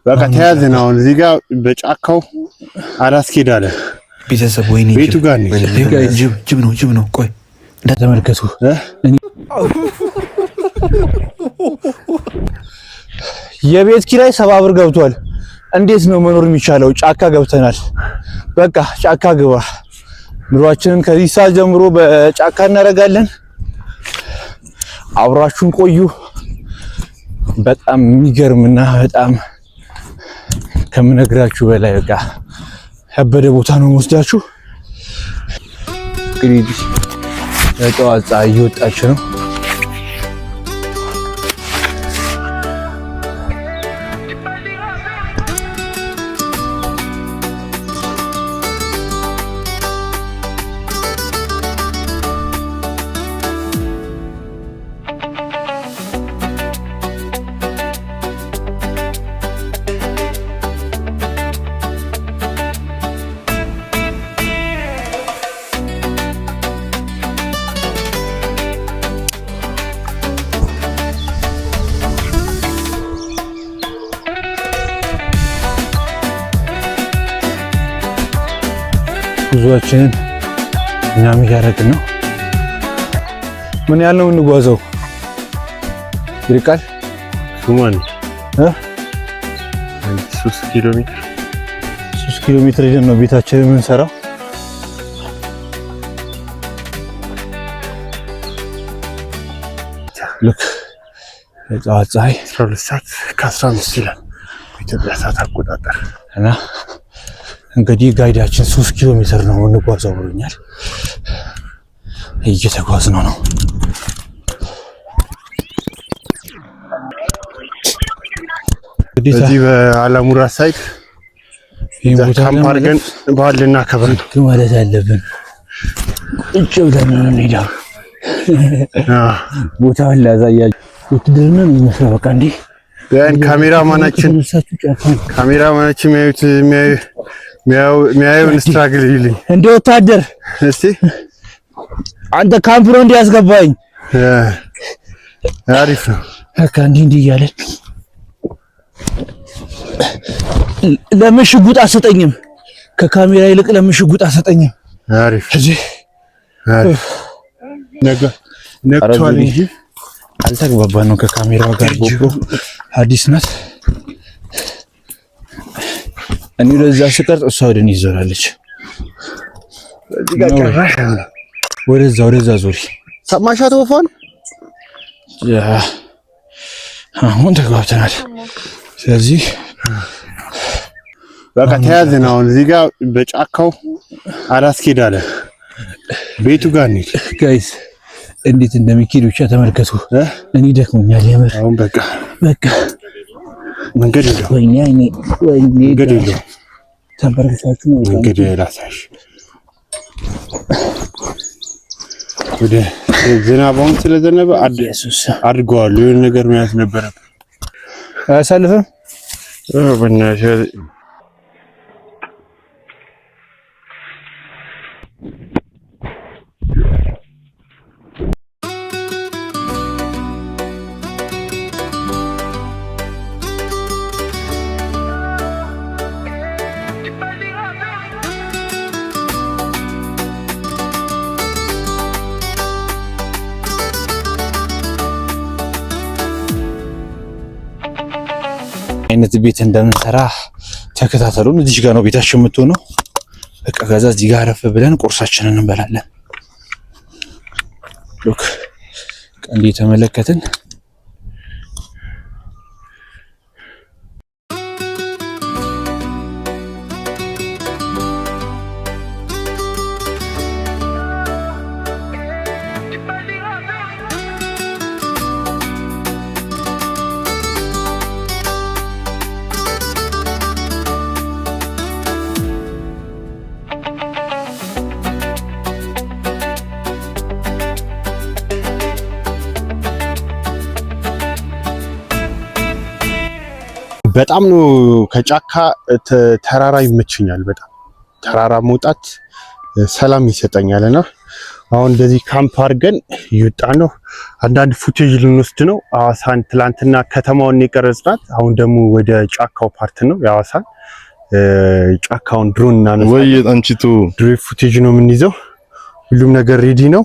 በቃ ተያዘን። አሁን እዚህ ጋር በጫካው አላስኬድ አለ ቤተሰብ። ወይኔ ቤቱ ጋር ነው። ጅብ ነው። ቆይ እንዳትመለከቱ። የቤት ኪራይ 70 ብር ገብቷል። እንዴት ነው መኖር የሚቻለው? ጫካ ገብተናል። በቃ ጫካ ግባ። ኑሯችንን ከዚህ ሰዓት ጀምሮ በጫካ እናደርጋለን። አብራችሁን ቆዩ። በጣም የሚገርምና በጣም ከምነግራችሁ በላይ በቃ ያበደ ቦታ ነው ወስዳችሁ። እንግዲህ የጠዋት ፀሐይ እየወጣች ነው። ጉዟችንን እኛም እያደረግን ነው። ምን ያህል ነው እንጓዘው? ይርቃል? ሱማን 3 ኪሎ ሜትር ሄደን ነው ቤታችንን የምንሰራው። ልክ የጠዋት ፀሐይ 12 ሰዓት ከ15 ይላል በኢትዮጵያ ሰዓት አቆጣጠር እና እንግዲህ ጋይዳችን 3 ኪሎ ሜትር ነው እንጓዘው ብሎኛል። እየተጓዝነው ነው። በዚህ በአላሙራ ሳይድ ካምፕ አድርገን በዓል ልናከብር ነው ማለት ያለብን። እጭ ብለን ነው እንሄዳው። ቦታውን ላሳያችሁ። ውትድርና ነው የሚመስለው። በቃ እንዴ ያን ካሜራማናችን የሚያየውን ስትራግል ይልኝ እንደ ወታደር። እስቲ አንተ ካምፕ ነው እንዲያስገባኝ። አሪፍ ነው። በቃ እንዲህ እያለን ለምን ሽጉጥ አሰጠኝም? ከካሜራ ይልቅ ለምን ሽጉጥ አሰጠኝም? አሪፍ እዚህ ነግቷል እንጂ አልተግባባን ነው ከካሜራው ጋር። ጎጎ አዲስ ናት። እኔ ለዛ ስቀርጽ እሷ ወደ እኔ ይዞራለች። እዚህ ጋር ቀራሽ ወደዛ ዞሪ። ሰማሻት ወፏን? አሁን ተግባብተናል። ስለዚህ በቃ ተያዘን። አሁን እዚህ ጋር በጫካው አላስኬድ አለ ቤቱ ጋር ነው። ጋይስ እንዴት እንደሚኬድ ብቻ ተመልከቱ። እኔ ደክሞኛል የምር። አሁን በቃ መንገድ የለውም። ወይኔ መንገድ የለውም። ተንበርክካችሁ ነው መንገድ የላሳሽ ወደ ዝናባውን ስለዘነበ አድርገዋል። የሆነ ነገር መያዝ ነበረብን። አያሳልፍም በእናትህ አይነት ቤት እንደምንሰራ ተከታተሉን። እዚህ ጋር ነው ቤታችን የምትሆነው። በቃ ከዛ እዚህ ጋር አረፍ ብለን ቁርሳችንን እንበላለን። ሉክ እንዴ ተመለከትን። በጣም ነው ከጫካ ተራራ ይመቸኛል። በጣም ተራራ መውጣት ሰላም ይሰጠኛልና አሁን እንደዚህ ካምፕ አድርገን እየወጣን ነው። አንዳንድ ፉቴጅ ልንወስድ ነው። ሐዋሳን ትላንትና ከተማውን የቀረጽናት፣ አሁን ደግሞ ወደ ጫካው ፓርት ነው የሐዋሳን ጫካውን ድሮን እናነሳለን። ወይ አንቺቱ ድሮን ፉቴጅ ነው የምንይዘው። ሁሉም ነገር ሬዲ ነው።